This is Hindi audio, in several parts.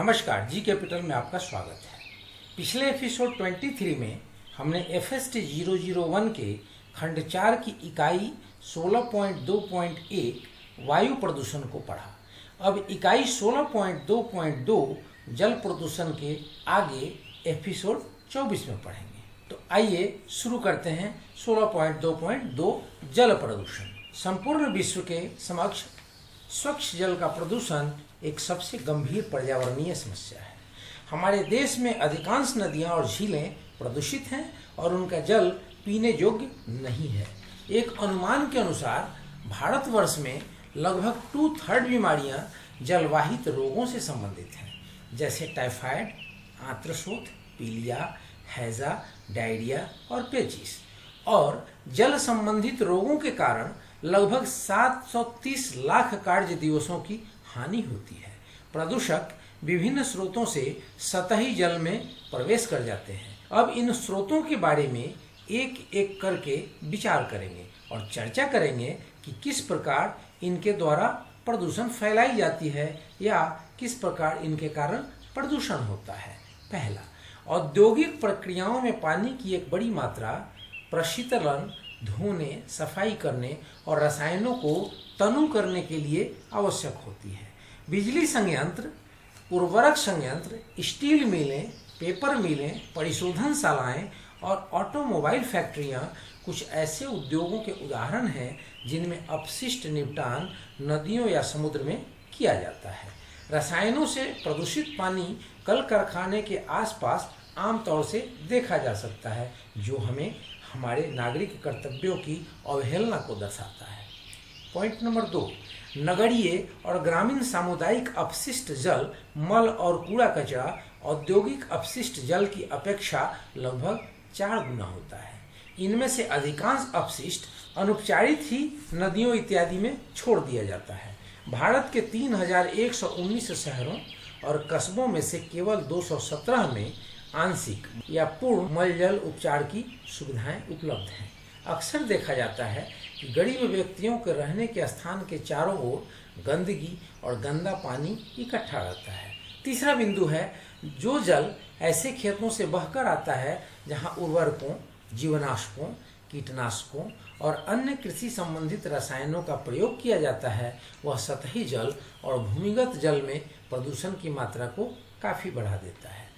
नमस्कार, जी कैपिटल में आपका स्वागत है। पिछले एपिसोड 23 में हमने FST 001 के खंड 4 की इकाई 16.2.1 वायु प्रदूषण को पढ़ा। अब इकाई 16.2.2 जल प्रदूषण के आगे एपिसोड 24 में पढ़ेंगे। तो आइए शुरू करते हैं 16.2.2 जल प्रदूषण। संपूर्ण विश्व के समक्ष स्वच्छ जल का प्रदूषण एक सबसे गंभीर पर्यावरणीय समस्या है। हमारे देश में अधिकांश नदियां और झीलें प्रदूषित हैं और उनका जल पीने योग्य नहीं है। एक अनुमान के अनुसार भारतवर्ष में लगभग 2/3 बीमारियां जलवाहित रोगों से संबंधित हैं, जैसे टाइफाइड, आंत्रशोथ, पीलिया, हैजा, डायरिया और पेचिस। और जल संबंधित रोगों के कारण लगभग 730 लाख कार्य दिवसों की हानि होती है। प्रदूषक विभिन्न स्रोतों से सतही जल में प्रवेश कर जाते हैं। अब इन स्रोतों के बारे में एक एक करके विचार करेंगे और चर्चा करेंगे कि किस प्रकार इनके द्वारा प्रदूषण फैलाई जाती है या किस प्रकार इनके कारण प्रदूषण होता है। पहला, औद्योगिक प्रक्रियाओं में पानी की एक बड़ी मात्रा प्रशीतलन, धोने, सफाई करने और रसायनों को तनु करने के लिए आवश्यक होती है। बिजली संयंत्र, उर्वरक संयंत्र, स्टील मिलें, पेपर मिलें, परिशोधनशालाएं और ऑटोमोबाइल फैक्ट्रियां कुछ ऐसे उद्योगों के उदाहरण हैं जिनमें अपशिष्ट निपटान नदियों या समुद्र में किया जाता है। रसायनों से प्रदूषित पानी कल कारखाने के आसपास आमतौर से देखा जा सकता है, जो हमें हमारे नागरिक कर्तव्यों की अवहेलना को दर्शाता है। पॉइंट नंबर 2, नगरीय और ग्रामीण सामुदायिक अपशिष्ट जल, मल और कूड़ा कचरा औद्योगिक अपशिष्ट जल की अपेक्षा लगभग 4 गुना होता है। इनमें से अधिकांश अपशिष्ट अनुपचारित ही नदियों इत्यादि में छोड़ दिया जाता है। भारत के 3119 शहरों और कस्बों में से केवल 217 में आंशिक या पूर्ण मलजल उपचार की सुविधाएं उपलब्ध हैं। अक्सर देखा जाता है कि गरीब व्यक्तियों के रहने के स्थान के चारों ओर गंदगी और गंदा पानी इकट्ठा रहता है। तीसरा बिंदु है, जो जल ऐसे खेतों से बहकर आता है जहां उर्वरकों, जीवनाशकों, कीटनाशकों और अन्य कृषि संबंधित रसायनों का प्रयोग किया जाता है, वह सतही जल और भूमिगत जल में प्रदूषण की मात्रा को काफ़ी बढ़ा देता है।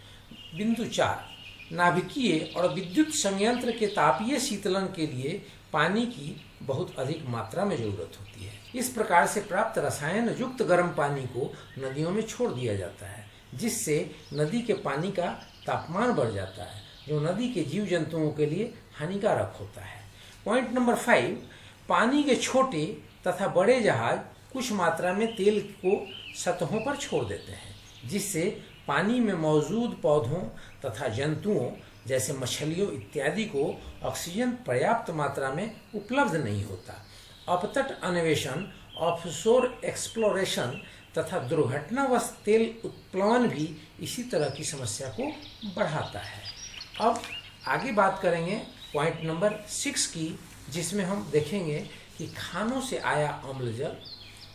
बिंदु 4, नाभिकीय और विद्युत संयंत्र के तापीय शीतलन के लिए पानी की बहुत अधिक मात्रा में जरूरत होती है। इस प्रकार से प्राप्त रसायन युक्त गर्म पानी को नदियों में छोड़ दिया जाता है, जिससे नदी के पानी का तापमान बढ़ जाता है, जो नदी के जीव जंतुओं के लिए हानिकारक होता है। पॉइंट नंबर 5, पानी के छोटे तथा बड़े जहाज कुछ मात्रा में तेल को सतहों पर छोड़ देते हैं, जिससे पानी में मौजूद पौधों तथा जंतुओं जैसे मछलियों इत्यादि को ऑक्सीजन पर्याप्त मात्रा में उपलब्ध नहीं होता। अपतट अन्वेषण, ऑफशोर एक्सप्लोरेशन तथा दुर्घटनावश तेल उत्प्लवन भी इसी तरह की समस्या को बढ़ाता है। अब आगे बात करेंगे पॉइंट नंबर 6 की, जिसमें हम देखेंगे कि खानों से आया अम्ल जल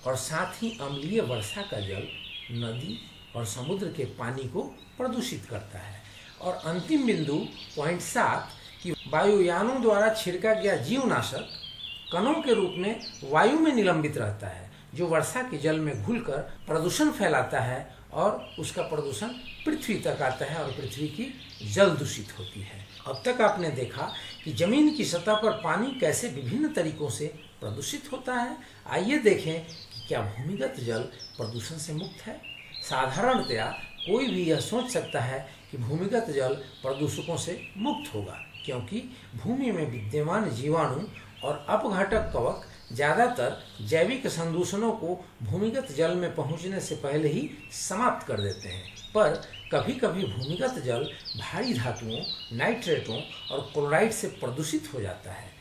और साथ ही अम्लीय वर्षा का जल नदी और समुद्र के पानी को प्रदूषित करता है। और अंतिम बिंदु पॉइंट 7 कि वायुयानों द्वारा छिड़का गया जीवनाशक कणों के रूप में वायु में निलंबित रहता है, जो वर्षा के जल में घुलकर प्रदूषण फैलाता है और उसका प्रदूषण पृथ्वी तक आता है और पृथ्वी की जल दूषित होती है। अब तक आपने देखा कि जमीन की सतह पर पानी कैसे विभिन्न तरीकों से प्रदूषित होता है। आइए देखें कि क्या भूमिगत जल प्रदूषण से मुक्त है। साधारणतया कोई भी यह सोच सकता है कि भूमिगत जल प्रदूषकों से मुक्त होगा, क्योंकि भूमि में विद्यमान जीवाणु और अपघटक कवक ज़्यादातर जैविक संदूषणों को भूमिगत जल में पहुंचने से पहले ही समाप्त कर देते हैं। पर कभी कभी भूमिगत जल भारी धातुओं, नाइट्रेटों और क्लोराइड से प्रदूषित हो जाता है।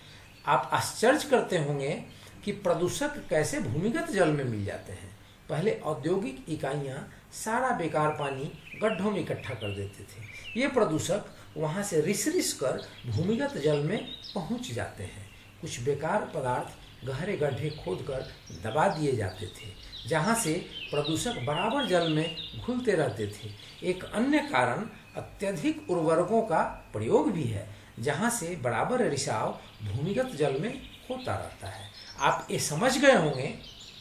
आप आश्चर्य करते होंगे कि प्रदूषक कैसे भूमिगत जल में मिल जाते हैं। पहले औद्योगिक इकाइयां सारा बेकार पानी गड्ढों में इकट्ठा कर देते थे। ये प्रदूषक वहां से रिस कर भूमिगत जल में पहुंच जाते हैं। कुछ बेकार पदार्थ गहरे गड्ढे खोदकर दबा दिए जाते थे, जहाँ से प्रदूषक बराबर जल में घुलते रहते थे। एक अन्य कारण अत्यधिक उर्वरकों का प्रयोग भी है, जहाँ से बराबर रिसाव भूमिगत जल में होता रहता है। आप ये समझ गए होंगे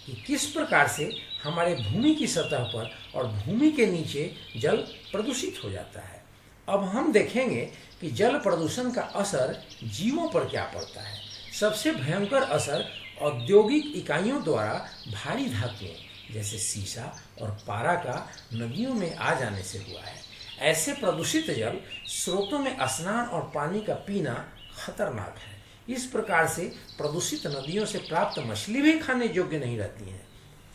कि किस प्रकार से हमारे भूमि की सतह पर और भूमि के नीचे जल प्रदूषित हो जाता है। अब हम देखेंगे कि जल प्रदूषण का असर जीवों पर क्या पड़ता है। सबसे भयंकर असर औद्योगिक इकाइयों द्वारा भारी धातुओं जैसे सीसा और पारा का नदियों में आ जाने से हुआ है। ऐसे प्रदूषित जल स्रोतों में स्नान और पानी का पीना खतरनाक है। इस प्रकार से प्रदूषित नदियों से प्राप्त मछली भी खाने योग्य नहीं रहती है।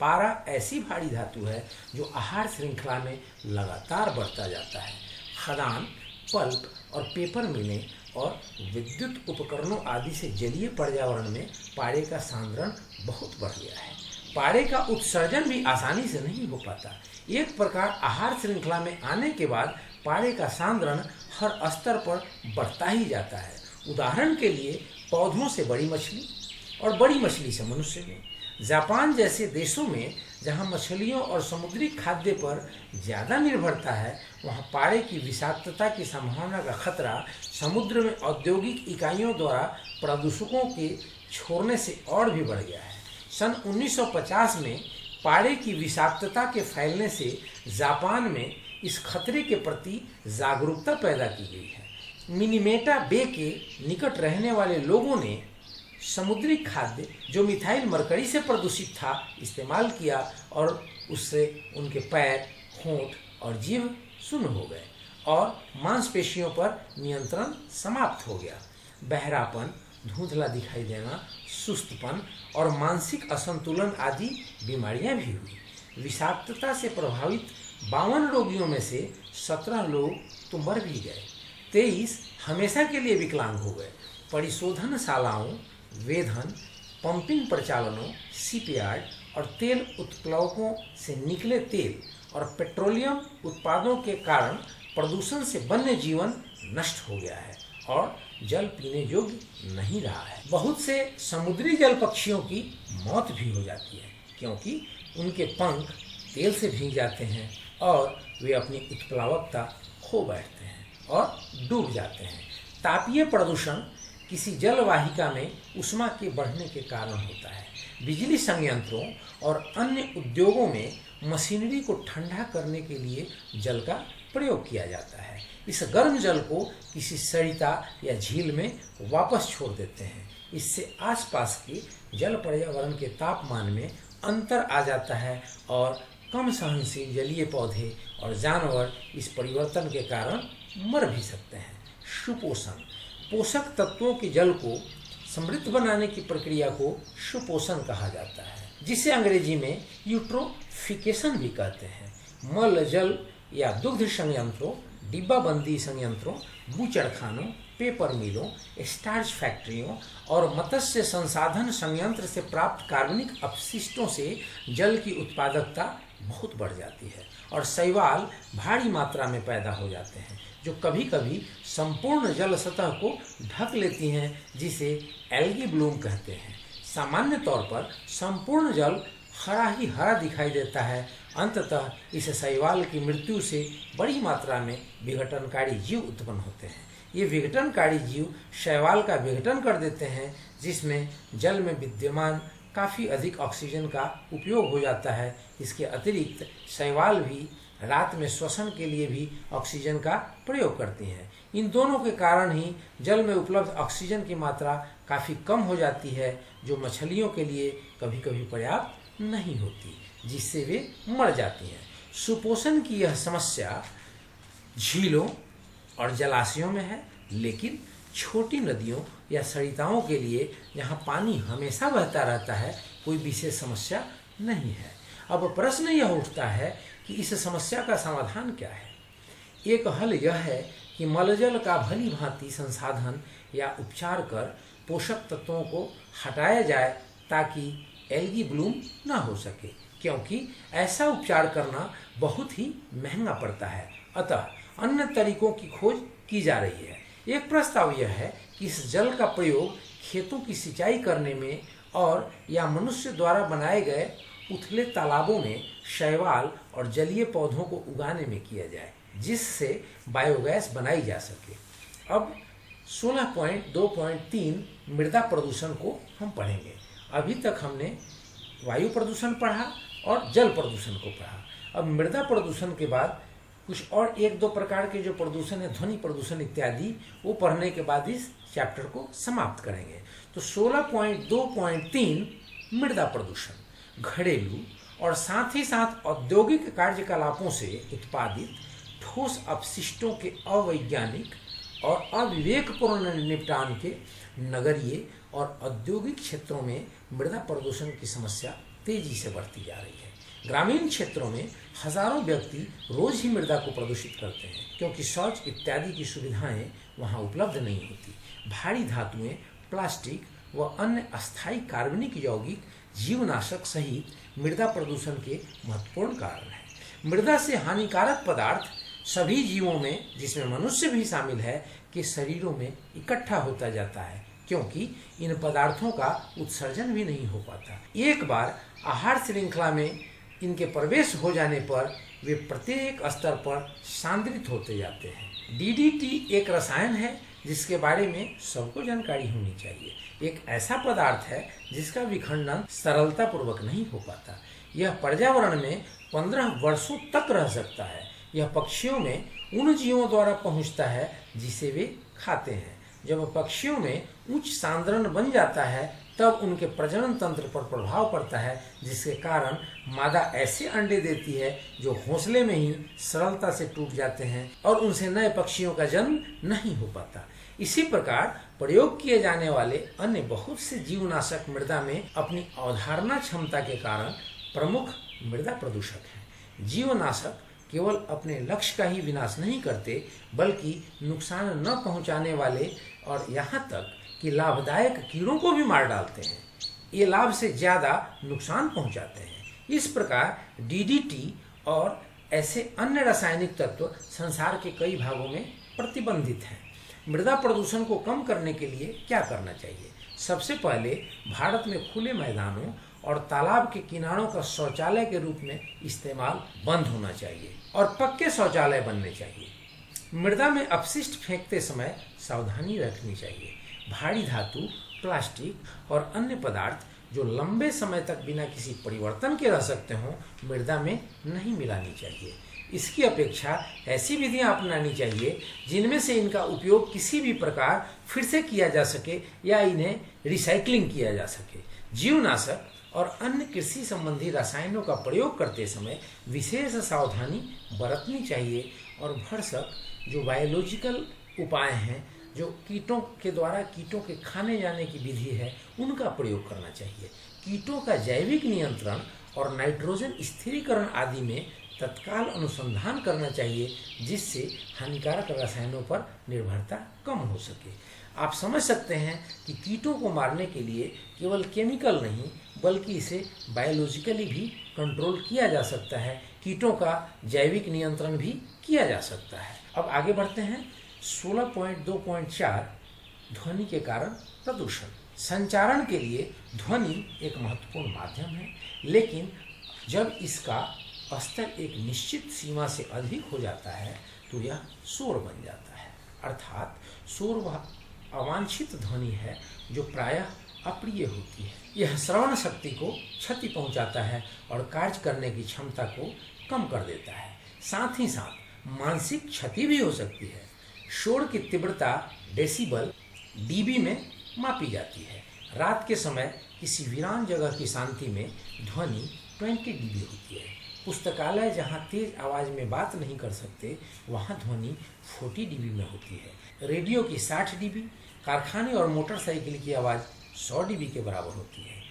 पारा ऐसी भारी धातु है जो आहार श्रृंखला में लगातार बढ़ता जाता है। खदान, पल्प और पेपर मिलें और विद्युत उपकरणों आदि से जलीय पर्यावरण में पारे का सांद्रण बहुत बढ़ गया है। पारे का उत्सर्जन भी आसानी से नहीं हो पाता। एक प्रकार आहार श्रृंखला में आने के बाद पारे का सांद्रण हर स्तर पर बढ़ता ही जाता है। उदाहरण के लिए पौधों से बड़ी मछली और बड़ी मछली से मनुष्य में। जापान जैसे देशों में जहां मछलियों और समुद्री खाद्य पर ज़्यादा निर्भरता है, वहां पारे की विषाक्तता की संभावना का खतरा समुद्र में औद्योगिक इकाइयों द्वारा प्रदूषकों के छोड़ने से और भी बढ़ गया है। सन 1950 में पारे की विषाक्तता के फैलने से जापान में इस खतरे के प्रति जागरूकता पैदा की गई है। मिनीमेटा बे के निकट रहने वाले लोगों ने समुद्री खाद्य जो मिथाइल मरकरी से प्रदूषित था इस्तेमाल किया और उससे उनके पैर, होंठ और जीभ सुन्न हो गए और मांसपेशियों पर नियंत्रण समाप्त हो गया। बहरापन, धुंधला दिखाई देना, सुस्तपन और मानसिक असंतुलन आदि बीमारियां भी हुई। विषाक्तता से प्रभावित 52 रोगियों में से 17 लोग तो मर भी गए, 23 हमेशा के लिए विकलांग हो गए। परिशोधनशालाओं, वेधन, पंपिंग प्रचालनों, शिपयार्ड और तेल उत्प्लवकों से निकले तेल और पेट्रोलियम उत्पादों के कारण प्रदूषण से वन्य जीवन नष्ट हो गया है और जल पीने योग्य नहीं रहा है। बहुत से समुद्री जल पक्षियों की मौत भी हो जाती है क्योंकि उनके पंख तेल से भीग जाते हैं और वे अपनी उत्प्लावकता खो बैठते हैं और डूब जाते हैं। तापीय प्रदूषण किसी जलवाहिका में ऊष्मा के बढ़ने के कारण होता है। बिजली संयंत्रों और अन्य उद्योगों में मशीनरी को ठंडा करने के लिए जल का प्रयोग किया जाता है। इस गर्म जल को किसी सरिता या झील में वापस छोड़ देते हैं। इससे आसपास के जल पर्यावरण के तापमान में अंतर आ जाता है और कम सहनशील जलीय पौधे और जानवर इस परिवर्तन के कारण मर भी सकते हैं। सुपोषण, पोषक तत्वों के जल को समृद्ध बनाने की प्रक्रिया को सुपोषण कहा जाता है, जिसे अंग्रेजी में यूट्रोफिकेशन भी कहते हैं। मल जल या दुग्ध संयंत्रों, डिब्बाबंदी संयंत्रों, बूचड़खानों, पेपर मिलों, स्टार्च फैक्ट्रियों और मत्स्य संसाधन संयंत्र से प्राप्त कार्बनिक अपशिष्टों से जल की उत्पादकता बहुत बढ़ जाती है और शैवाल भारी मात्रा में पैदा हो जाते हैं जो कभी कभी संपूर्ण जल सतह को ढक लेती हैं, जिसे एल्गी ब्लूम कहते हैं। सामान्य तौर पर संपूर्ण जल हरा ही हरा दिखाई देता है। अंततः इस शैवाल की मृत्यु से बड़ी मात्रा में विघटनकारी जीव उत्पन्न होते हैं। ये विघटनकारी जीव शैवाल का विघटन कर देते हैं, जिसमें जल में विद्यमान काफ़ी अधिक ऑक्सीजन का उपयोग हो जाता है। इसके अतिरिक्त शैवाल भी रात में श्वसन के लिए भी ऑक्सीजन का प्रयोग करती हैं। इन दोनों के कारण ही जल में उपलब्ध ऑक्सीजन की मात्रा काफ़ी कम हो जाती है, जो मछलियों के लिए कभी कभी पर्याप्त नहीं होती, जिससे वे मर जाती हैं। सुपोषण की यह समस्या झीलों और जलाशयों में है, लेकिन छोटी नदियों या सरिताओं के लिए जहाँ पानी हमेशा बहता रहता है, कोई विशेष समस्या नहीं है। अब प्रश्न यह उठता है कि इस समस्या का समाधान क्या है। एक हल यह है कि मलजल का भली भांति संसाधन या उपचार कर पोषक तत्वों को हटाया जाए ताकि एल्गी ब्लूम न हो सके, क्योंकि ऐसा उपचार करना बहुत ही महंगा पड़ता है। अतः अन्य तरीकों की खोज की जा रही है। एक प्रस्ताव यह है कि इस जल का प्रयोग खेतों की सिंचाई करने में और या मनुष्य द्वारा बनाए गए उथले तालाबों में शैवाल और जलीय पौधों को उगाने में किया जाए, जिससे बायोगैस बनाई जा सके। अब 16.2.3 मृदा प्रदूषण को हम पढ़ेंगे। अभी तक हमने वायु प्रदूषण पढ़ा और जल प्रदूषण को पढ़ा। अब मृदा प्रदूषण के बाद कुछ और एक दो प्रकार के जो प्रदूषण है, ध्वनि प्रदूषण इत्यादि, वो पढ़ने के बाद इस चैप्टर को समाप्त करेंगे। तो 16.2.3 मृदा प्रदूषण घरेलू और साथ ही साथ औद्योगिक कार्यकलापों से उत्पादित ठोस अपशिष्टों के अवैज्ञानिक और अविवेकपूर्ण निपटान के नगरीय और औद्योगिक क्षेत्रों में मृदा प्रदूषण की समस्या तेजी से बढ़ती जा रही है। ग्रामीण क्षेत्रों में हजारों व्यक्ति रोज ही मृदा को प्रदूषित करते हैं, क्योंकि शौच इत्यादि की सुविधाएं वहां उपलब्ध नहीं होती। भारी धातुएं, प्लास्टिक व अन्य अस्थायी कार्बनिक यौगिक जीवनाशक सहित मृदा प्रदूषण के महत्वपूर्ण कारण हैं। मृदा से हानिकारक पदार्थ सभी जीवों में, जिसमें मनुष्य भी शामिल है, के शरीरों में इकट्ठा होता जाता है, क्योंकि इन पदार्थों का उत्सर्जन भी नहीं हो पाता। एक बार आहार श्रृंखला में इनके प्रवेश हो जाने पर वे प्रत्येक स्तर पर सांद्रित होते जाते हैं। डीडीटी एक रसायन है जिसके बारे में सबको जानकारी होनी चाहिए। एक ऐसा पदार्थ है जिसका विखंडन सरलता पूर्वक नहीं हो पाता। यह पर्यावरण में 15 वर्षों तक रह सकता है। यह पक्षियों में उन जीवों द्वारा पहुंचता है जिसे वे खाते हैं। जब पक्षियों में उच्च सांद्रण बन जाता है तब उनके प्रजनन तंत्र पर प्रभाव पड़ता है, जिसके कारण मादा ऐसे अंडे देती है जो घोंसले में ही सरलता से टूट जाते हैं और उनसे नए पक्षियों का जन्म नहीं हो पाता। इसी प्रकार प्रयोग किए जाने वाले अन्य बहुत से जीवनाशक मृदा में अपनी अवधारणा क्षमता के कारण प्रमुख मृदा प्रदूषक हैं। जीवनाशक केवल अपने लक्ष्य का ही विनाश नहीं करते, बल्कि नुकसान न पहुंचाने वाले और यहाँ तक कि लाभदायक कीड़ों को भी मार डालते हैं। ये लाभ से ज्यादा नुकसान पहुंचाते हैं। इस प्रकार डीडीटी और ऐसे अन्य रासायनिक तत्व संसार के कई भागों में प्रतिबंधित हैं। मृदा प्रदूषण को कम करने के लिए क्या करना चाहिए? सबसे पहले भारत में खुले मैदानों और तालाब के किनारों का शौचालय के रूप में इस्तेमाल बंद होना चाहिए और पक्के शौचालय बनने चाहिए। मृदा में अपशिष्ट फेंकते समय सावधानी रखनी चाहिए। भारी धातु, प्लास्टिक और अन्य पदार्थ जो लंबे समय तक बिना किसी परिवर्तन के रह सकते हों, मृदा में नहीं मिलानी चाहिए। इसकी अपेक्षा ऐसी विधियां अपनानी चाहिए जिनमें से इनका उपयोग किसी भी प्रकार फिर से किया जा सके या इन्हें रिसाइकलिंग किया जा सके। जीवनाशक और अन्य कृषि संबंधी रसायनों का प्रयोग करते समय विशेष सावधानी बरतनी चाहिए और भरसक जो बायोलॉजिकल उपाय हैं, जो कीटों के द्वारा कीटों के खाने जाने की विधि है, उनका प्रयोग करना चाहिए। कीटों का जैविक नियंत्रण और नाइट्रोजन स्थिरीकरण आदि में तत्काल अनुसंधान करना चाहिए, जिससे हानिकारक रसायनों पर निर्भरता कम हो सके। आप समझ सकते हैं कि कीटों को मारने के लिए केवल केमिकल नहीं, बल्कि इसे बायोलॉजिकली भी कंट्रोल किया जा सकता है। कीटों का जैविक नियंत्रण भी किया जा सकता है। अब आगे बढ़ते हैं। 16.2.4 ध्वनि के कारण प्रदूषण। संचारण के लिए ध्वनि एक महत्वपूर्ण माध्यम है, लेकिन जब इसका स्तर एक निश्चित सीमा से अधिक हो जाता है तो यह शोर बन जाता है। अर्थात शोर वह अवांछित ध्वनि है जो प्रायः अप्रिय होती है। यह श्रवण शक्ति को क्षति पहुंचाता है और कार्य करने की क्षमता को कम कर देता है। साथ ही साथ मानसिक क्षति भी हो सकती है। शोर की तीव्रता डेसिबल डीबी में मापी जाती है। रात के समय किसी वीरान जगह की शांति में ध्वनि 20 डीबी होती है। पुस्तकालय जहाँ तेज आवाज़ में बात नहीं कर सकते, वहाँ ध्वनि 40 डीबी में होती है। रेडियो की 60 डीबी, कारखाने और मोटरसाइकिल की आवाज़ 100 डीबी के बराबर होती है।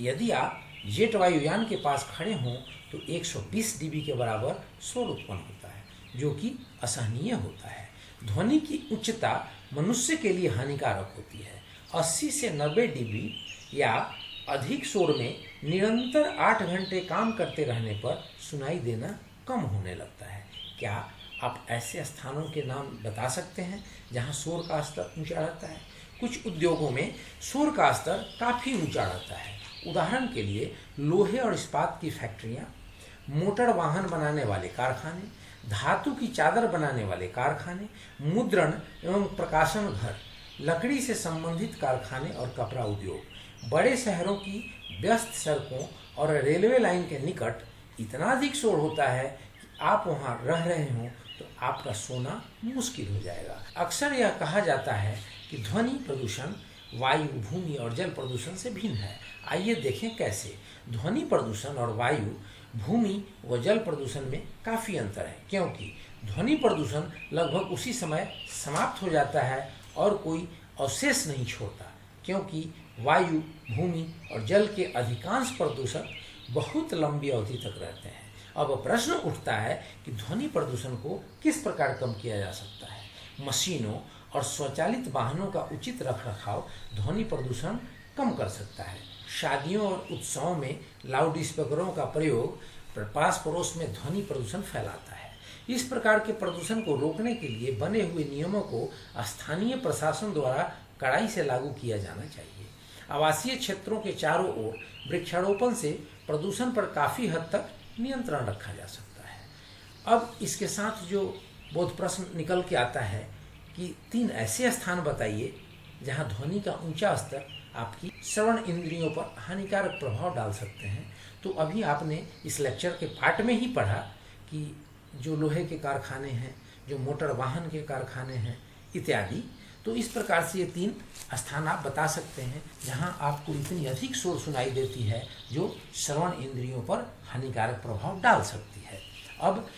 यदि आप जेट वायुयान के पास खड़े हों तो 120 डीबी के बराबर शोर उत्पन्न होता है, जो कि असहनीय होता है। ध्वनि की उच्चता मनुष्य के लिए हानिकारक होती है। 80 से 90 डीबी या अधिक शोर में निरंतर 8 घंटे काम करते रहने पर सुनाई देना कम होने लगता है। क्या आप ऐसे स्थानों के नाम बता सकते हैं जहां शोर का स्तर ऊंचा रहता है? कुछ उद्योगों में शोर का स्तर काफ़ी ऊंचा रहता है। उदाहरण के लिए लोहे और इस्पात की फैक्ट्रियां, मोटर वाहन बनाने वाले कारखाने, धातु की चादर बनाने वाले कारखाने, मुद्रण एवं प्रकाशन घर, लकड़ी से संबंधित कारखाने और कपड़ा उद्योग। बड़े शहरों की व्यस्त सड़कों और रेलवे लाइन के निकट इतना अधिक शोर होता है कि आप वहां रह रहे हो तो आपका सोना मुश्किल हो जाएगा। अक्सर यह कहा जाता है कि ध्वनि प्रदूषण वायु, भूमि और जल प्रदूषण से भिन्न है। आइए देखें कैसे। ध्वनि प्रदूषण और वायु, भूमि व जल प्रदूषण में काफ़ी अंतर है, क्योंकि ध्वनि प्रदूषण लगभग उसी समय समाप्त हो जाता है और कोई अवशेष नहीं छोड़ता, क्योंकि वायु, भूमि और जल के अधिकांश प्रदूषक बहुत लंबी अवधि तक रहते हैं। अब प्रश्न उठता है कि ध्वनि प्रदूषण को किस प्रकार कम किया जा सकता है। मशीनों और स्वचालित वाहनों का उचित रखरखाव ध्वनि प्रदूषण कम कर सकता है। शादियों और उत्सवों में लाउड स्पीकरों का प्रयोग पास पड़ोस में ध्वनि प्रदूषण फैलाता है। इस प्रकार के प्रदूषण को रोकने के लिए बने हुए नियमों को स्थानीय प्रशासन द्वारा कड़ाई से लागू किया जाना चाहिए। आवासीय क्षेत्रों के चारों ओर वृक्षारोपण से प्रदूषण पर काफ़ी हद तक नियंत्रण रखा जा सकता है। अब इसके साथ जो बोध प्रश्न निकल के आता है कि 3 ऐसे स्थान बताइए जहां ध्वनि का ऊंचा स्तर आपकी श्रवण इंद्रियों पर हानिकारक प्रभाव डाल सकते हैं। तो अभी आपने इस लेक्चर के पार्ट में ही पढ़ा कि जो लोहे के कारखाने हैं, जो मोटर वाहन के कारखाने हैं इत्यादि। तो इस प्रकार से ये 3 स्थान आप बता सकते हैं जहां आपको इतनी अधिक शोर सुनाई देती है जो श्रवण इंद्रियों पर हानिकारक प्रभाव डाल सकती है। अब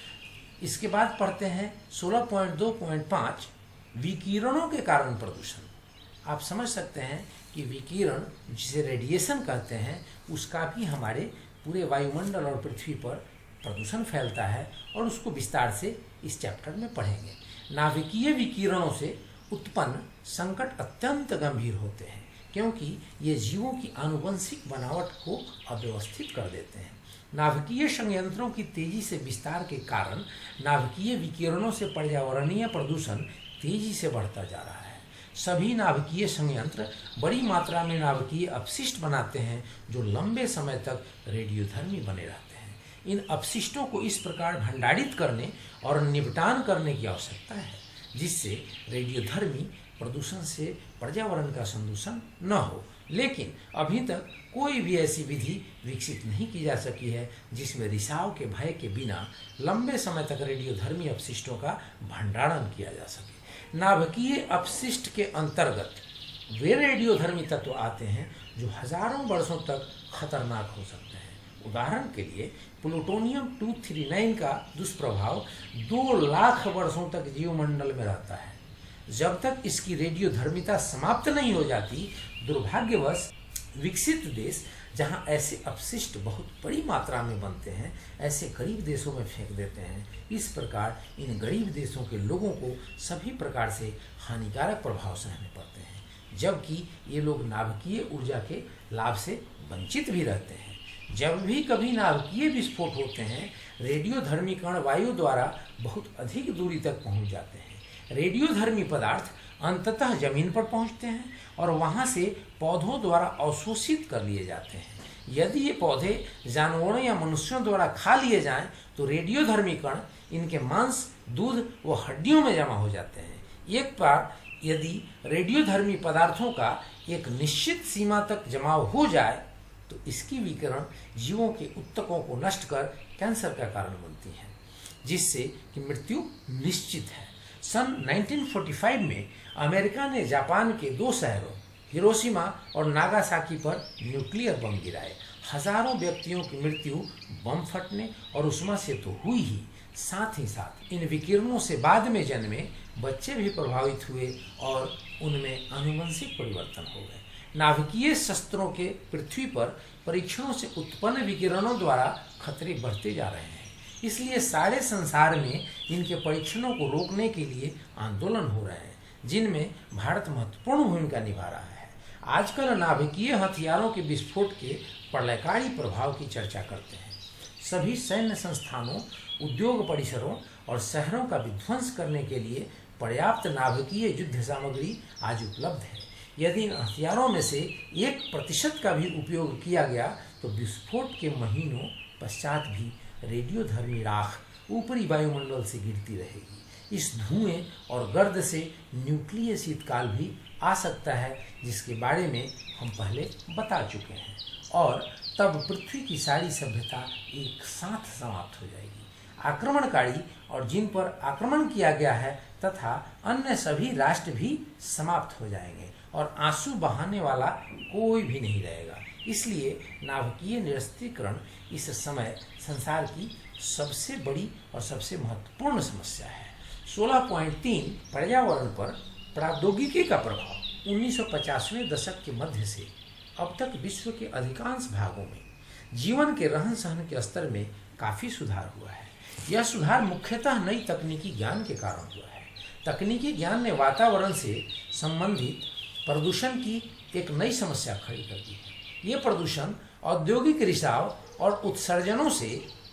इसके बाद पढ़ते हैं 16.2.5 विकिरणों के कारण प्रदूषण। आप समझ सकते हैं कि विकिरण, जिसे रेडिएशन कहते हैं, उसका भी हमारे पूरे वायुमंडल और पृथ्वी पर प्रदूषण फैलता है और उसको विस्तार से इस चैप्टर में पढ़ेंगे। नाभिकीय विकिरणों से उत्पन्न संकट अत्यंत गंभीर होते हैं, क्योंकि ये जीवों की आनुवंशिक बनावट को अव्यवस्थित कर देते हैं। नाभिकीय संयंत्रों की तेजी से विस्तार के कारण नाभिकीय विकिरणों से पर्यावरणीय प्रदूषण तेजी से बढ़ता जा रहा है। सभी नाभिकीय संयंत्र बड़ी मात्रा में नाभिकीय अपशिष्ट बनाते हैं जो लंबे समय तक रेडियोधर्मी बने रहते हैं। इन अपशिष्टों को इस प्रकार भंडारित करने और निपटान करने की आवश्यकता है जिससे रेडियोधर्मी प्रदूषण से पर्यावरण का संदूषण न हो। लेकिन अभी तक कोई भी ऐसी विधि विकसित नहीं की जा सकी है जिसमें रिसाव के भय के बिना लंबे समय तक रेडियोधर्मी अपशिष्टों का भंडारण किया जा सके। नाभिकीय अपशिष्ट के अंतर्गत वे रेडियोधर्मी तत्व आते हैं जो हजारों वर्षों तक खतरनाक हो सकते हैं। उदाहरण के लिए प्लूटोनियम 239 का दुष्प्रभाव 2 लाख वर्षों तक जीवमंडल में रहता है। जब तक इसकी रेडियोधर्मिता समाप्त नहीं हो जाती, दुर्भाग्यवश विकसित देश जहां ऐसे अपशिष्ट बहुत बड़ी मात्रा में बनते हैं, ऐसे गरीब देशों में फेंक देते हैं। इस प्रकार इन गरीब देशों के लोगों को सभी प्रकार से हानिकारक प्रभाव सहने पड़ते हैं, जबकि ये लोग नाभिकीय ऊर्जा के लाभ से वंचित भी रहते हैं। जब भी कभी नाभिकीय विस्फोट होते हैं, रेडियोधर्मी कण वायु द्वारा बहुत अधिक दूरी तक पहुंच जाते हैं। रेडियोधर्मी पदार्थ अंततः जमीन पर पहुंचते हैं और वहां से पौधों द्वारा अवशोषित कर लिए जाते हैं। यदि ये पौधे जानवरों या मनुष्यों द्वारा खा लिए जाएं तो रेडियोधर्मी कण इनके मांस, दूध व हड्डियों में जमा हो जाते हैं। एक बार यदि रेडियोधर्मी पदार्थों का एक निश्चित सीमा तक जमाव हो जाए तो इसकी विकिरण जीवों के ऊतकों को नष्ट कर कैंसर का कारण बनती है, जिससे कि मृत्यु निश्चित है। सन 1945 में अमेरिका ने जापान के 2 शहरों हिरोशिमा और नागासाकी पर न्यूक्लियर बम गिराए। हजारों व्यक्तियों की मृत्यु बम फटने और उष्मा से तो हुई ही, साथ ही साथ इन विकिरणों से बाद में जन्मे बच्चे भी प्रभावित हुए और उनमें आनुवंशिक परिवर्तन हो गए। नाभिकीय शस्त्रों के पृथ्वी पर परीक्षणों से उत्पन्न विकिरणों द्वारा खतरे बढ़ते जा रहे हैं। इसलिए सारे संसार में इनके परीक्षणों को रोकने के लिए आंदोलन हो रहे हैं, जिनमें भारत महत्वपूर्ण भूमिका निभा रहा है। आजकल नाभिकीय हथियारों के विस्फोट के प्रलयकारी प्रभाव की चर्चा करते हैं। सभी सैन्य संस्थानों, उद्योग परिसरों और शहरों का विध्वंस करने के लिए पर्याप्त नाभिकीय युद्ध सामग्री आज उपलब्ध है। यदि इन हथियारों में से 1% का भी उपयोग किया गया तो विस्फोट के महीनों पश्चात भी रेडियोधर्मी राख ऊपरी वायुमंडल से गिरती रहेगी। इस धुएं और गर्द से न्यूक्लियर शीतकाल भी आ सकता है, जिसके बारे में हम पहले बता चुके हैं, और तब पृथ्वी की सारी सभ्यता एक साथ समाप्त हो जाएगी। आक्रमणकारी और जिन पर आक्रमण किया गया है तथा अन्य सभी राष्ट्र भी समाप्त हो जाएंगे और आंसू बहाने वाला कोई भी नहीं रहेगा। इसलिए नाभिकीय निरस्त्रीकरण इस समय संसार की सबसे बड़ी और सबसे महत्वपूर्ण समस्या है। 16.3 पर्यावरण पर प्रौद्योगिकी का प्रभाव। 1950वें दशक के मध्य से अब तक विश्व के अधिकांश भागों में जीवन के रहन सहन के स्तर में काफ़ी सुधार हुआ है। यह सुधार मुख्यतः नई तकनीकी ज्ञान के कारण हुआ है। तकनीकी ज्ञान ने वातावरण से संबंधित प्रदूषण की एक नई समस्या खड़ी कर दी है। ये प्रदूषण औद्योगिक रिसाव और उत्सर्जनों से,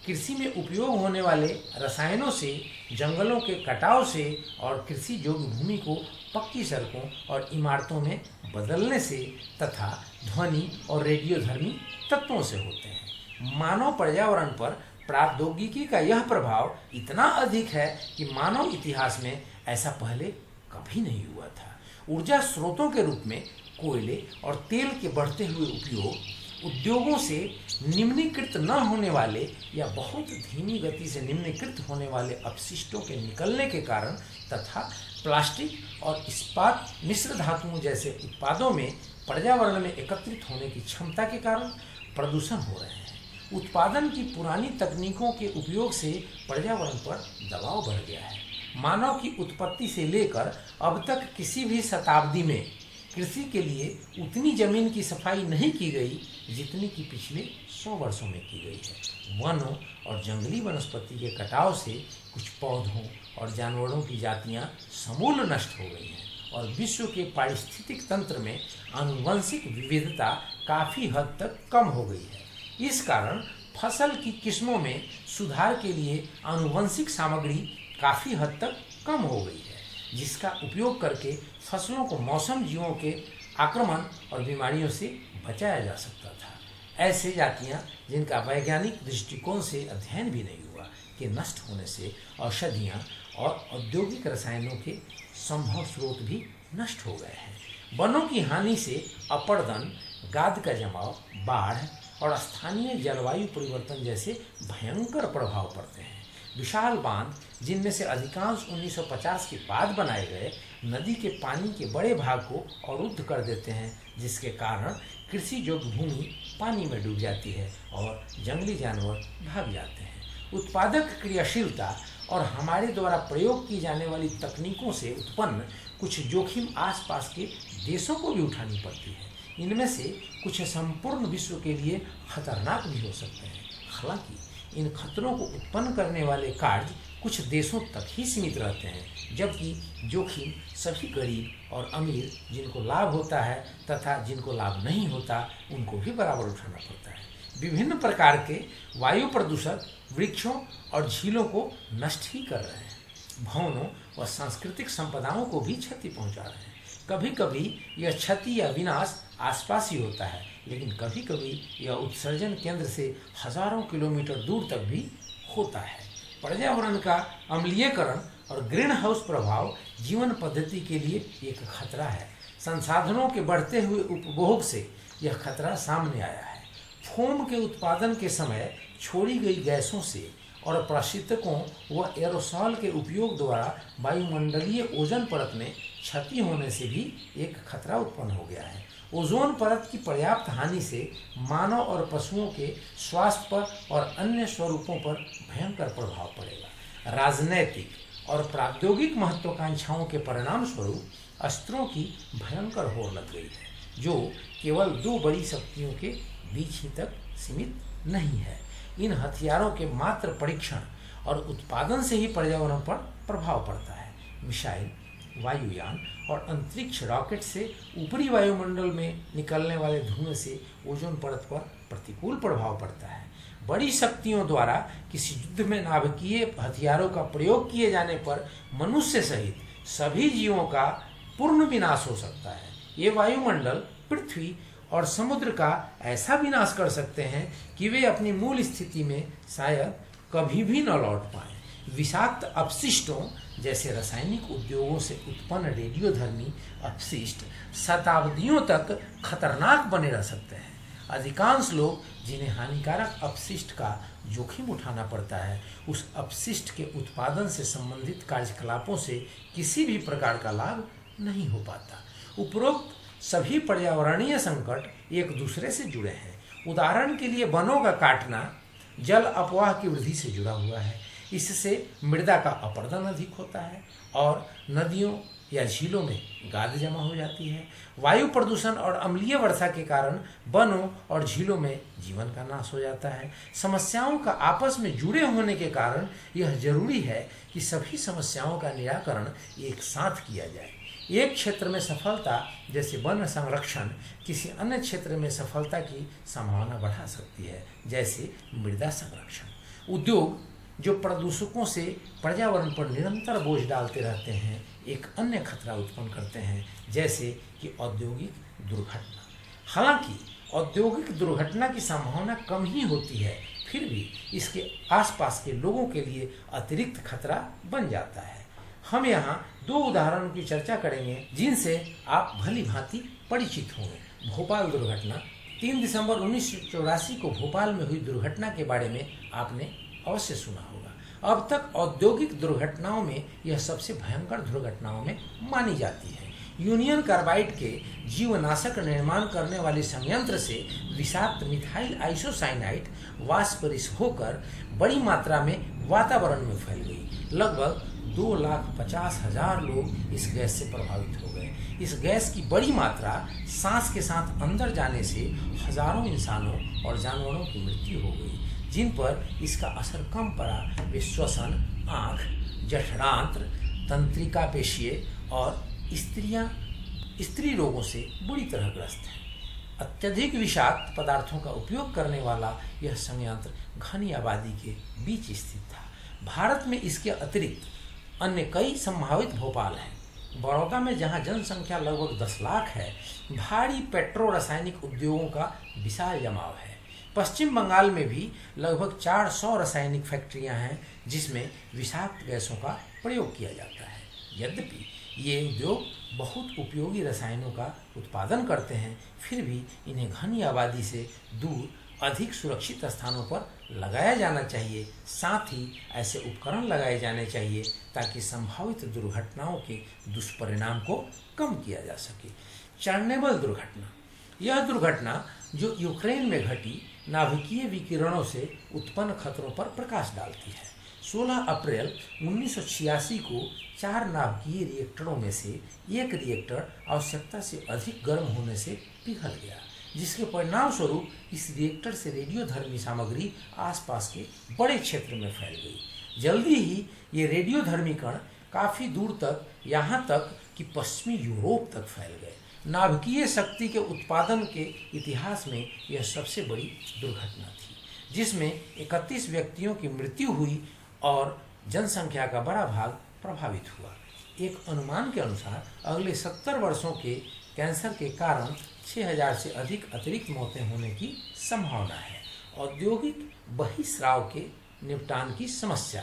कृषि में उपयोग होने वाले रसायनों से, जंगलों के कटाव से और कृषि योग्य भूमि को पक्की सड़कों और इमारतों में बदलने से तथा ध्वनि और रेडियोधर्मी तत्वों से होते हैं। मानव पर्यावरण पर प्रौद्योगिकी का यह प्रभाव इतना अधिक है कि मानव इतिहास में ऐसा पहले कभी नहीं हुआ था। ऊर्जा स्रोतों के रूप में कोयले और तेल के बढ़ते हुए उपयोग, उद्योगों से निम्नीकृत न होने वाले या बहुत धीमी गति से निम्नीकृत होने वाले अपशिष्टों के निकलने के कारण तथा प्लास्टिक और इस्पात मिश्र धातुओं जैसे उत्पादों में पर्यावरण में एकत्रित होने की क्षमता के कारण प्रदूषण हो रहे हैं। उत्पादन की पुरानी तकनीकों के उपयोग से पर्यावरण पर दबाव बढ़ गया है। मानव की उत्पत्ति से लेकर अब तक किसी भी शताब्दी में कृषि के लिए उतनी जमीन की सफाई नहीं की गई जितनी कि पिछले 100 वर्षों में की गई है। वनों और जंगली वनस्पति के कटाव से कुछ पौधों और जानवरों की जातियां समूल नष्ट हो गई हैं और विश्व के पारिस्थितिक तंत्र में आनुवंशिक विविधता काफ़ी हद तक कम हो गई है। इस कारण फसल की किस्मों में सुधार के लिए आनुवंशिक सामग्री काफ़ी हद तक कम हो गई है, जिसका उपयोग करके फसलों को मौसम जीवों के आक्रमण और बीमारियों से बचाया जा सकता था। ऐसे जातियां जिनका वैज्ञानिक दृष्टिकोण से अध्ययन भी नहीं हुआ के नष्ट होने से औषधियां और औद्योगिक रसायनों के संभव स्रोत भी नष्ट हो गए हैं। वनों की हानि से अपर्दन, गाद का जमाव, बाढ़ और स्थानीय जलवायु परिवर्तन जैसे भयंकर प्रभाव पड़ते हैं। विशाल बांध, जिनमें से अधिकांश 1950 के बाद बनाए गए, नदी के पानी के बड़े भाग को अवरुद्ध कर देते हैं, जिसके कारण कृषि योग्य भूमि पानी में डूब जाती है और जंगली जानवर भाग जाते हैं। उत्पादक क्रियाशीलता और हमारे द्वारा प्रयोग की जाने वाली तकनीकों से उत्पन्न कुछ जोखिम आसपास के देशों को भी उठानी पड़ती है। इनमें से कुछ संपूर्ण विश्व के लिए खतरनाक भी हो सकते हैं। हालांकि इन खतरों को उत्पन्न करने वाले कार्य कुछ देशों तक ही सीमित रहते हैं, जबकि जोखिम सभी गरीब और अमीर, जिनको लाभ होता है तथा जिनको लाभ नहीं होता, उनको भी बराबर उठाना पड़ता है। विभिन्न प्रकार के वायु प्रदूषक वृक्षों और झीलों को नष्ट ही कर रहे हैं, भवनों व सांस्कृतिक संपदाओं को भी क्षति पहुंचा रहे हैं। कभी कभी यह क्षति या विनाश आसपास ही होता है, लेकिन कभी कभी यह उत्सर्जन केंद्र से हजारों किलोमीटर दूर तक भी होता है। पर्यावरण का अम्लीयकरण और ग्रीन हाउस प्रभाव जीवन पद्धति के लिए एक खतरा है। संसाधनों के बढ़ते हुए उपभोग से यह खतरा सामने आया है। फोम के उत्पादन के समय छोड़ी गई गैसों से और प्रशीतकों व एरोसॉल के उपयोग द्वारा वायुमंडलीय ओजोन परत में क्षति होने से भी एक खतरा उत्पन्न हो गया है। ओजोन परत की पर्याप्त हानि से मानव और पशुओं के स्वास्थ्य पर और अन्य स्वरूपों पर भयंकर प्रभाव पड़ेगा। राजनैतिक और प्राद्योगिक महत्वाकांक्षाओं के परिणाम स्वरूप अस्त्रों की भयंकर होड़ लग गई है, जो केवल दो बड़ी शक्तियों के बीच ही तक सीमित नहीं है। इन हथियारों के मात्र परीक्षण और उत्पादन से ही पर्यावरण पर प्रभाव पड़ता है। मिसाइल, वायुयान और अंतरिक्ष रॉकेट से ऊपरी वायुमंडल में निकलने वाले धुएं से ओजोन परत पर प्रतिकूल प्रभाव पड़ता है। बड़ी शक्तियों द्वारा किसी युद्ध में नाभिकीय हथियारों का प्रयोग किए जाने पर मनुष्य सहित सभी जीवों का पूर्ण विनाश हो सकता है। ये वायुमंडल, पृथ्वी और समुद्र का ऐसा विनाश कर सकते हैं कि वे अपनी मूल स्थिति में शायद कभी भी न लौट पाएं। विषाक्त अपशिष्टों जैसे रासायनिक उद्योगों से उत्पन्न रेडियोधर्मी अपशिष्ट शताब्दियों तक खतरनाक बने रह सकते हैं। अधिकांश लोग जिन्हें हानिकारक अपशिष्ट का जोखिम उठाना पड़ता है, उस अपशिष्ट के उत्पादन से संबंधित कार्यकलापों से किसी भी प्रकार का लाभ नहीं हो पाता। उपरोक्त सभी पर्यावरणीय संकट एक दूसरे से जुड़े हैं। उदाहरण के लिए वनों का काटना जल अपवाह की वृद्धि से जुड़ा हुआ है। इससे मृदा का अपरदन अधिक होता है और नदियों या झीलों में गाद जमा हो जाती है। वायु प्रदूषण और अम्लीय वर्षा के कारण वनों और झीलों में जीवन का नाश हो जाता है। समस्याओं का आपस में जुड़े होने के कारण यह जरूरी है कि सभी समस्याओं का निराकरण एक साथ किया जाए। एक क्षेत्र में सफलता जैसे वन संरक्षण किसी अन्य क्षेत्र में सफलता की संभावना बढ़ा सकती है, जैसे मृदा संरक्षण। उद्योग जो प्रदूषकों से पर्यावरण पर निरंतर बोझ डालते रहते हैं, एक अन्य खतरा उत्पन्न करते हैं, जैसे कि औद्योगिक दुर्घटना। हालांकि औद्योगिक दुर्घटना की संभावना कम ही होती है, फिर भी इसके आसपास के लोगों के लिए अतिरिक्त खतरा बन जाता है। हम यहाँ दो उदाहरणों की चर्चा करेंगे जिनसे आप भली भांति परिचित होंगे। भोपाल दुर्घटना। 3 दिसंबर 1984 को भोपाल में हुई दुर्घटना के बारे में आपने अवश्य सुना होगा। अब तक औद्योगिक दुर्घटनाओं में यह सबसे भयंकर दुर्घटनाओं में मानी जाती है। यूनियन कार्बाइड के जीवनाशक निर्माण करने वाले संयंत्र से विषाक्त मिथाइल आइसोसाइनाइड वाष्परित होकर बड़ी मात्रा में वातावरण में फैल गई। लगभग 2,50,000 लोग इस गैस से प्रभावित हो गए। इस गैस की बड़ी मात्रा सांस के साथ अंदर जाने से हजारों इंसानों और जानवरों की मृत्यु हो गई। जिन पर इसका असर कम पड़ा वे श्वसन, आँख, जठरांत्र, तंत्रिका पेशियाँ और स्त्री रोगों से बुरी तरह ग्रस्त हैं। अत्यधिक विषाक्त पदार्थों का उपयोग करने वाला यह संयंत्र घनी आबादी के बीच स्थित था। भारत में इसके अतिरिक्त अन्य कई संभावित भोपाल हैं। बड़ौदा में जहां जनसंख्या लगभग 10 लाख है, भारी पेट्रो रासायनिक उद्योगों का विशाल जमाव है। पश्चिम बंगाल में भी लगभग 400 रासायनिक फैक्ट्रियां हैं जिसमें विषाक्त गैसों का प्रयोग किया जाता है। यद्यपि ये उद्योग बहुत उपयोगी रसायनों का उत्पादन करते हैं, फिर भी इन्हें घनी आबादी से दूर अधिक सुरक्षित स्थानों पर लगाया जाना चाहिए। साथ ही ऐसे उपकरण लगाए जाने चाहिए ताकि संभावित दुर्घटनाओं के दुष्परिणाम को कम किया जा सके। चेरनोबिल दुर्घटना। यह दुर्घटना जो यूक्रेन में घटी, नाभिकीय विकिरणों से उत्पन्न खतरों पर प्रकाश डालती है। 16 अप्रैल 1986 को 4 नाभिकीय रिएक्टरों में से एक रिएक्टर आवश्यकता से अधिक गर्म होने से पिघल गया, जिसके परिणाम स्वरूप इस रिएक्टर से रेडियोधर्मी सामग्री आसपास के बड़े क्षेत्र में फैल गई। जल्दी ही ये रेडियोधर्मी कण काफ़ी दूर तक, यहाँ तक कि पश्चिमी यूरोप तक फैल गए। नाभिकीय शक्ति के उत्पादन के इतिहास में यह सबसे बड़ी दुर्घटना थी, जिसमें 31 व्यक्तियों की मृत्यु हुई और जनसंख्या का बड़ा भाग प्रभावित हुआ। एक अनुमान के अनुसार अगले 70 वर्षों के कैंसर के कारण 6000 से अधिक अतिरिक्त मौतें होने की संभावना है। औद्योगिक बहिस्राव के निपटान की समस्या,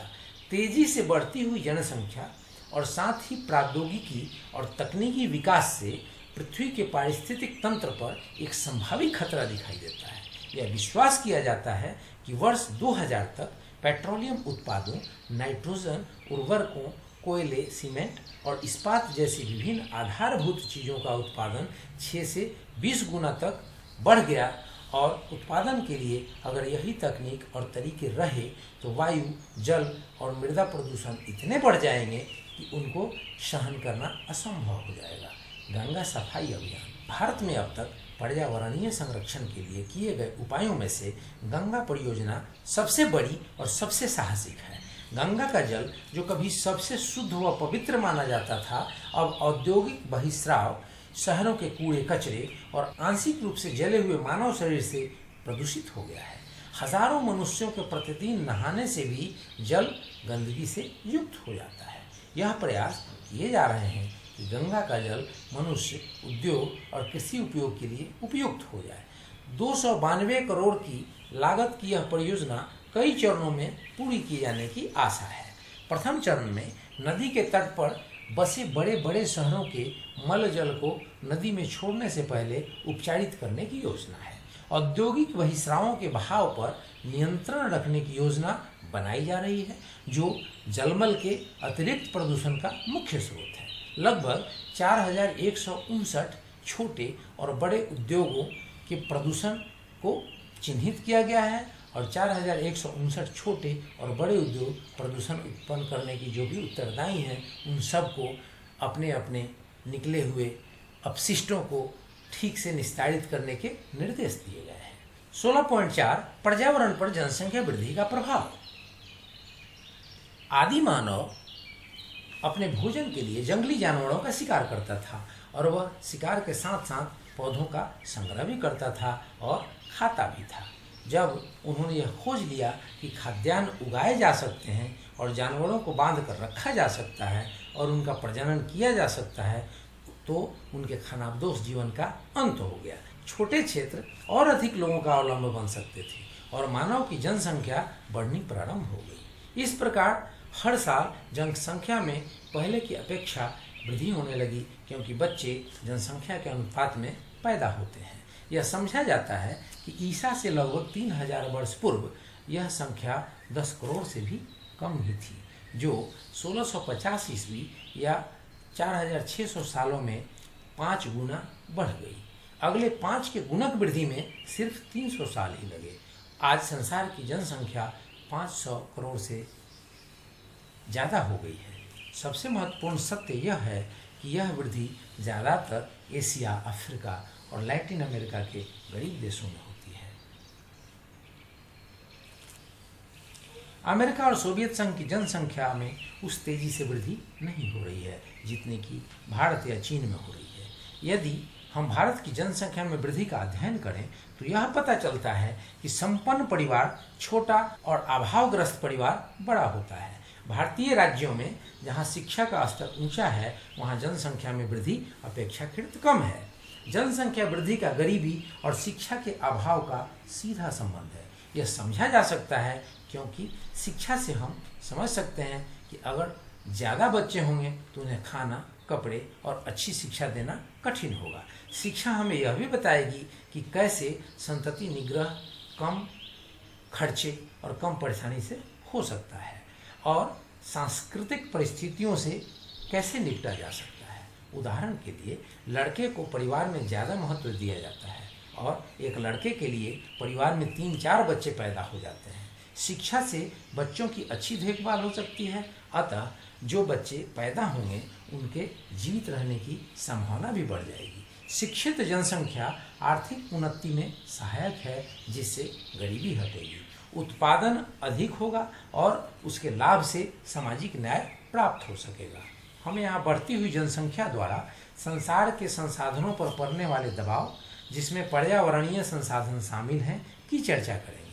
तेजी से बढ़ती हुई जनसंख्या और साथ ही प्रौद्योगिकी और तकनीकी विकास से पृथ्वी के पारिस्थितिक तंत्र पर एक संभावित खतरा दिखाई देता है। यह विश्वास किया जाता है कि वर्ष 2000 तक पेट्रोलियम उत्पादों, नाइट्रोजन उर्वरकों, कोयले, सीमेंट और इस्पात जैसी विभिन्न आधारभूत चीज़ों का उत्पादन 6 से 20 गुना तक बढ़ गया और उत्पादन के लिए अगर यही तकनीक और तरीके रहे तो वायु, जल और मृदा प्रदूषण इतने बढ़ जाएंगे कि उनको सहन करना असंभव हो जाएगा। गंगा सफाई अभियान। भारत में अब तक पर्यावरणीय संरक्षण के लिए किए गए उपायों में से गंगा परियोजना सबसे बड़ी और सबसे साहसिक है। गंगा का जल जो कभी सबसे शुद्ध व पवित्र माना जाता था, अब औद्योगिक बहिस्राव, शहरों के कूड़े कचरे और आंशिक रूप से जले हुए मानव शरीर से प्रदूषित हो गया है। हजारों मनुष्यों के प्रतिदिन नहाने से भी जल गंदगी से युक्त हो जाता है। यह प्रयास किए जा रहे हैं कि गंगा का जल मनुष्य, उद्योग और कृषि उपयोग के लिए उपयुक्त हो जाए। 292 करोड़ की लागत की यह परियोजना कई चरणों में पूरी किए जाने की आशा है। प्रथम चरण में नदी के तट पर बसे बड़े बड़े शहरों के मल जल को नदी में छोड़ने से पहले उपचारित करने की योजना है। औद्योगिक बहिस्रावों के बहाव पर नियंत्रण रखने की योजना बनाई जा रही है, जो जलमल के अतिरिक्त प्रदूषण का मुख्य स्रोत है। लगभग 4159 छोटे और बड़े उद्योगों के प्रदूषण को चिन्हित किया गया है और 4159 छोटे और बड़े उद्योग प्रदूषण उत्पन्न करने की जो भी उत्तरदायी हैं, उन सबको अपने अपने निकले हुए अपशिष्टों को ठीक से निस्तारित करने के निर्देश दिए गए हैं। 16.4 पर्यावरण पर जनसंख्या वृद्धि का प्रभाव। आदि मानव अपने भोजन के लिए जंगली जानवरों का शिकार करता था और वह शिकार के साथ साथ पौधों का संग्रह भी करता था और खाता भी था। जब उन्होंने यह खोज लिया कि खाद्यान्न उगाए जा सकते हैं और जानवरों को बांध कर रखा जा सकता है और उनका प्रजनन किया जा सकता है, तो उनके खानाबदोश जीवन का अंत हो गया। छोटे क्षेत्र और अधिक लोगों का अवलंब बन सकते थे और मानव की जनसंख्या बढ़नी प्रारंभ हो गई। इस प्रकार हर साल जनसंख्या में पहले की अपेक्षा वृद्धि होने लगी, क्योंकि बच्चे जनसंख्या के अनुपात में पैदा होते हैं। यह समझा जाता है कि ईसा से लगभग 3000 वर्ष पूर्व यह संख्या 10 करोड़ से भी कम ही थी, जो 1650 ईस्वी या 4600 सालों में 5 गुना बढ़ गई। अगले 5 के गुणक वृद्धि में सिर्फ 300 साल ही लगे। आज संसार की जनसंख्या 500 करोड़ से ज़्यादा हो गई है। सबसे महत्वपूर्ण सत्य यह है कि यह वृद्धि ज़्यादातर एशिया, अफ्रीका और लैटिन अमेरिका के गरीब देशों में होती है। अमेरिका और सोवियत संघ की जनसंख्या में उस तेजी से वृद्धि नहीं हो रही है जितनी कि भारत या चीन में हो रही है। यदि हम भारत की जनसंख्या में वृद्धि का अध्ययन करें तो यह पता चलता है कि संपन्न परिवार छोटा और अभावग्रस्त परिवार बड़ा होता है। भारतीय राज्यों में जहां शिक्षा का स्तर ऊंचा है, वहां जनसंख्या में वृद्धि अपेक्षाकृत कम है। जनसंख्या वृद्धि का गरीबी और शिक्षा के अभाव का सीधा संबंध है। यह समझा जा सकता है क्योंकि शिक्षा से हम समझ सकते हैं कि अगर ज़्यादा बच्चे होंगे तो उन्हें खाना, कपड़े और अच्छी शिक्षा देना कठिन होगा। शिक्षा हमें यह भी बताएगी कि कैसे संतति निग्रह कम खर्चे और कम परेशानी से हो सकता है और सांस्कृतिक परिस्थितियों से कैसे निपटा जा सकता है। उदाहरण के लिए, लड़के को परिवार में ज़्यादा महत्व दिया जाता है और एक लड़के के लिए परिवार में 3-4 बच्चे पैदा हो जाते हैं। शिक्षा से बच्चों की अच्छी देखभाल हो सकती है, अतः जो बच्चे पैदा होंगे उनके जीवित रहने की संभावना भी बढ़ जाएगी। शिक्षित जनसंख्या आर्थिक उन्नति में सहायक है, जिससे गरीबी हटेगी, उत्पादन अधिक होगा और उसके लाभ से सामाजिक न्याय प्राप्त हो सकेगा। हम यहाँ बढ़ती हुई जनसंख्या द्वारा संसार के संसाधनों पर पड़ने वाले दबाव, जिसमें पर्यावरणीय संसाधन शामिल हैं, की चर्चा करेंगे।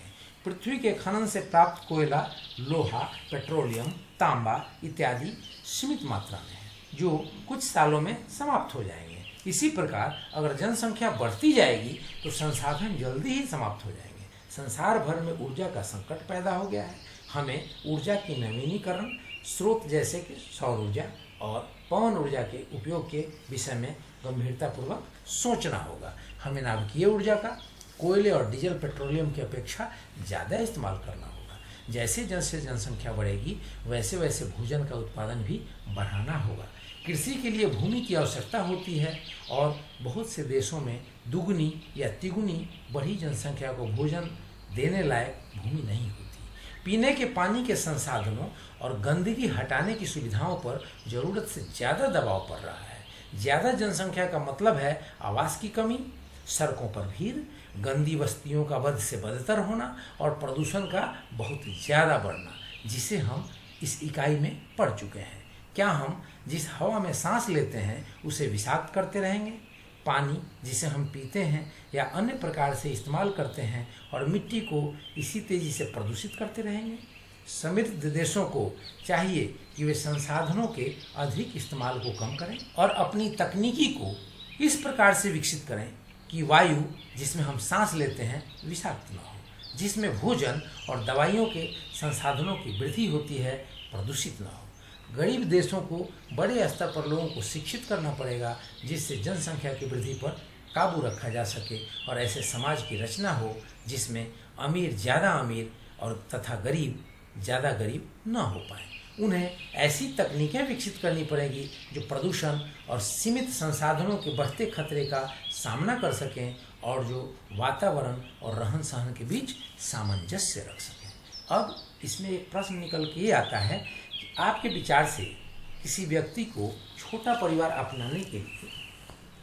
पृथ्वी के खनन से प्राप्त कोयला, लोहा, पेट्रोलियम, तांबा इत्यादि सीमित मात्रा में है, जो कुछ सालों में समाप्त हो जाएंगे। इसी प्रकार अगर जनसंख्या बढ़ती जाएगी तो संसाधन जल्दी ही समाप्त हो जाएंगे। संसार भर में ऊर्जा का संकट पैदा हो गया है। हमें ऊर्जा की नवीनीकरण स्रोत जैसे कि सौर ऊर्जा और पवन ऊर्जा के उपयोग के विषय में गंभीरतापूर्वक सोचना होगा। हमें नाभिकीय ऊर्जा का कोयले और डीजल पेट्रोलियम की अपेक्षा ज़्यादा इस्तेमाल करना होगा। जैसे जैसे जनसंख्या बढ़ेगी वैसे वैसे भोजन का उत्पादन भी बढ़ाना होगा। कृषि के लिए भूमि की आवश्यकता होती है और बहुत से देशों में दुगनी या तिगुनी बढ़ी जनसंख्या को भोजन देने लायक भूमि नहीं होती। पीने के पानी के संसाधनों और गंदगी हटाने की सुविधाओं पर जरूरत से ज़्यादा दबाव पड़ रहा है। ज़्यादा जनसंख्या का मतलब है आवास की कमी, सड़कों पर भीड़, गंदी बस्तियों का बद से बदतर होना और प्रदूषण का बहुत ज़्यादा बढ़ना, जिसे हम इस इकाई में पढ़ चुके हैं। क्या हम जिस हवा में सांस लेते हैं उसे विषाक्त करते रहेंगे? पानी जिसे हम पीते हैं या अन्य प्रकार से इस्तेमाल करते हैं और मिट्टी को इसी तेज़ी से प्रदूषित करते रहेंगे? समृद्ध देशों को चाहिए कि वे संसाधनों के अधिक इस्तेमाल को कम करें और अपनी तकनीकी को इस प्रकार से विकसित करें कि वायु जिसमें हम सांस लेते हैं विषाक्त न हो, जिसमें भोजन और दवाइयों के संसाधनों की वृद्धि होती है प्रदूषित न हो। गरीब देशों को बड़े स्तर पर लोगों को शिक्षित करना पड़ेगा, जिससे जनसंख्या की वृद्धि पर काबू रखा जा सके और ऐसे समाज की रचना हो जिसमें अमीर ज़्यादा अमीर और तथा गरीब ज़्यादा गरीब न हो पाए। उन्हें ऐसी तकनीकें विकसित करनी पड़ेगी जो प्रदूषण और सीमित संसाधनों के बढ़ते खतरे का सामना कर सकें और जो वातावरण और रहन सहन के बीच सामंजस्य रख सकें। अब इसमें एक प्रश्न निकल के ये आता है कि आपके विचार से किसी व्यक्ति को छोटा परिवार अपनाने के लिए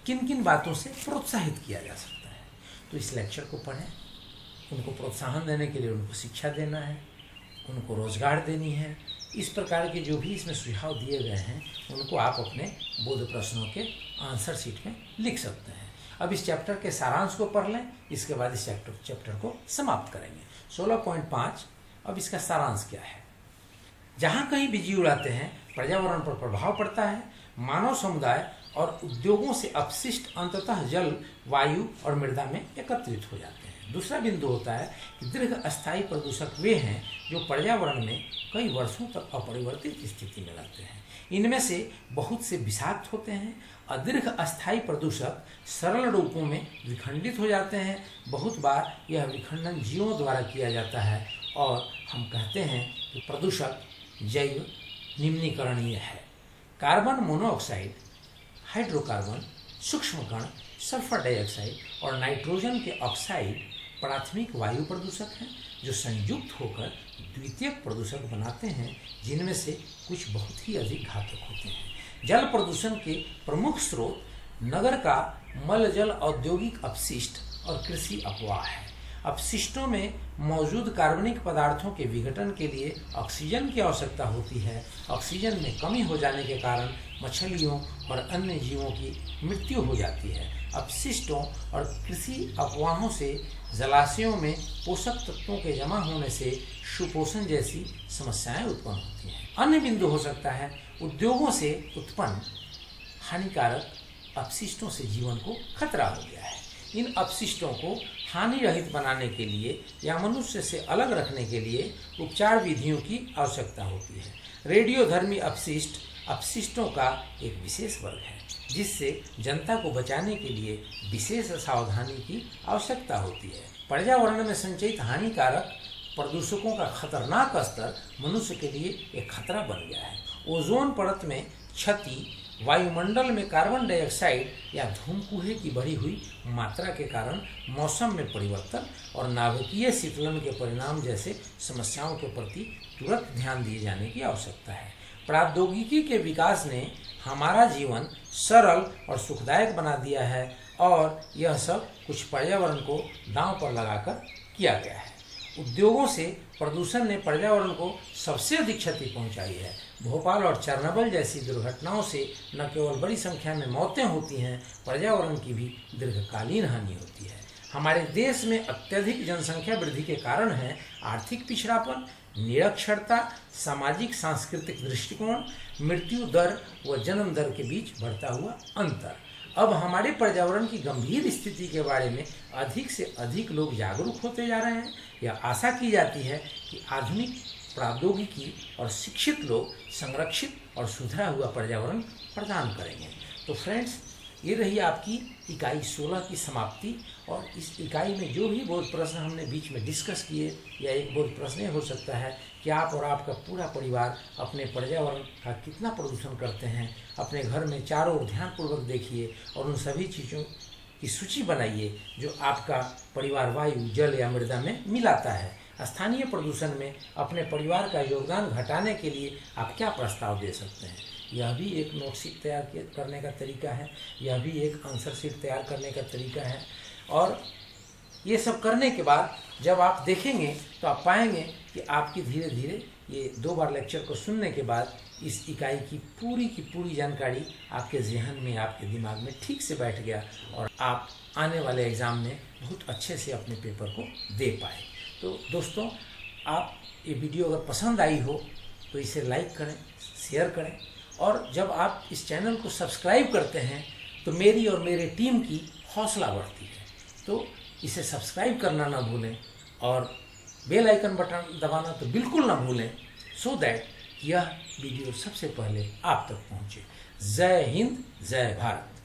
किन किन बातों से प्रोत्साहित किया जा सकता है। तो इस लेक्चर को पढ़ें, उनको प्रोत्साहन देने के लिए उनको शिक्षा देना है, उनको रोजगार देनी है। इस प्रकार के जो भी इसमें सुझाव दिए गए हैं उनको आप अपने बोध प्रश्नों के आंसर शीट में लिख सकते हैं। अब इस चैप्टर के सारांश को पढ़ लें, इसके बाद इस चैप्टर को समाप्त करेंगे। 16.5 अब इसका सारांश क्या है। जहाँ कहीं बिजली उड़ाते हैं पर्यावरण पर प्रभाव पड़ता है। मानव समुदाय और उद्योगों से अपशिष्ट अंततः जल, वायु और मृदा में एकत्रित हो जाते हैं। दूसरा बिंदु होता है कि दीर्घ अस्थायी प्रदूषक वे हैं जो पर्यावरण में कई वर्षों तक अपरिवर्तित स्थिति में रहते हैं। इनमें से बहुत से विषाक्त होते हैं। दीर्घ अस्थायी प्रदूषक सरल रूपों में विखंडित हो जाते हैं। बहुत बार यह विखंडन जीवों द्वारा किया जाता है और हम कहते हैं कि प्रदूषक जैव निम्नीकरणीय है। कार्बन मोनोऑक्साइड, हाइड्रोकार्बन, सूक्ष्म कण, सल्फर डाइऑक्साइड और नाइट्रोजन के ऑक्साइड प्राथमिक वायु प्रदूषक हैं जो संयुक्त होकर द्वितीयक प्रदूषक बनाते हैं, जिनमें से कुछ बहुत ही अधिक घातक होते हैं। जल प्रदूषण के प्रमुख स्रोत नगर का मल जल, औद्योगिक अपशिष्ट और कृषि अपवाह है। अपशिष्टों में मौजूद कार्बनिक पदार्थों के विघटन के लिए ऑक्सीजन की आवश्यकता होती है। ऑक्सीजन में कमी हो जाने के कारण मछलियों और अन्य जीवों की मृत्यु हो जाती है। अपशिष्टों और कृषि अपवाहों से जलाशयों में पोषक तत्वों के जमा होने से सुपोषण जैसी समस्याएं उत्पन्न होती हैं। अन्य बिंदु हो सकता है उद्योगों से उत्पन्न हानिकारक अपशिष्टों से जीवन को खतरा हो गया है। इन अपशिष्टों को हानि रहित बनाने के लिए या मनुष्य से अलग रखने के लिए उपचार विधियों की आवश्यकता होती है। रेडियोधर्मी अपशिष्ट अपशिष्टों का एक विशेष वर्ग है, जिससे जनता को बचाने के लिए विशेष सावधानी की आवश्यकता होती है। पर्यावरण में संचयित हानिकारक प्रदूषकों का खतरनाक स्तर मनुष्य के लिए एक खतरा बन गया है। ओजोन परत में क्षति, वायुमंडल में कार्बन डाइऑक्साइड या धूमकुहे की बढ़ी हुई मात्रा के कारण मौसम में परिवर्तन और नाभिकीय शीतलन के परिणाम जैसे समस्याओं के प्रति तुरंत ध्यान दिए जाने की आवश्यकता है। प्रौद्योगिकी के विकास ने हमारा जीवन सरल और सुखदायक बना दिया है और यह सब कुछ पर्यावरण को दांव पर लगाकर किया गया है। उद्योगों से प्रदूषण ने पर्यावरण को सबसे अधिक क्षति पहुंचाई है। भोपाल और चेरनोबिल जैसी दुर्घटनाओं से न केवल बड़ी संख्या में मौतें होती हैं, पर्यावरण की भी दीर्घकालीन हानि होती है। हमारे देश में अत्यधिक जनसंख्या वृद्धि के कारण है आर्थिक पिछड़ापन, निरक्षरता, सामाजिक सांस्कृतिक दृष्टिकोण, मृत्यु दर व जन्म दर के बीच बढ़ता हुआ अंतर। अब हमारे पर्यावरण की गंभीर स्थिति के बारे में अधिक से अधिक लोग जागरूक होते जा रहे हैं। यह आशा की जाती है कि आधुनिक प्रौद्योगिकी और शिक्षित लोग संरक्षित और सुधरा हुआ पर्यावरण प्रदान करेंगे। तो फ्रेंड्स, ये रही आपकी इकाई 16 की समाप्ति। और इस इकाई में जो भी बोध प्रश्न हमने बीच में डिस्कस किए, या एक बोध प्रश्न हो सकता है कि आप और आपका पूरा परिवार अपने पर्यावरण का कितना प्रदूषण करते हैं। अपने घर में चारों ओर ध्यानपूर्वक देखिए और उन सभी चीज़ों की सूची बनाइए जो आपका परिवार वायु, जल या मृदा में मिलाता है। स्थानीय प्रदूषण में अपने परिवार का योगदान घटाने के लिए आप क्या प्रस्ताव दे सकते हैं। यह भी एक नोटशीट तैयार करने का तरीका है, यह भी एक आंसर शीट तैयार करने का तरीका है। और ये सब करने के बाद जब आप देखेंगे तो आप पाएंगे कि आपकी धीरे धीरे ये 2 बार लेक्चर को सुनने के बाद इस इकाई की पूरी जानकारी आपके जहन में, आपके दिमाग में ठीक से बैठ गया और आप आने वाले एग्ज़ाम में बहुत अच्छे से अपने पेपर को दे पाए। तो दोस्तों, आप ये वीडियो अगर पसंद आई हो तो इसे लाइक करें, शेयर करें, और जब आप इस चैनल को सब्सक्राइब करते हैं तो मेरी और मेरे टीम की हौसला बढ़ती है। तो इसे सब्सक्राइब करना ना भूलें और बेल आइकन बटन दबाना तो बिल्कुल ना भूलें, सो दैट यह वीडियो सबसे पहले आप तक पहुंचे। जय हिंद, जय भारत।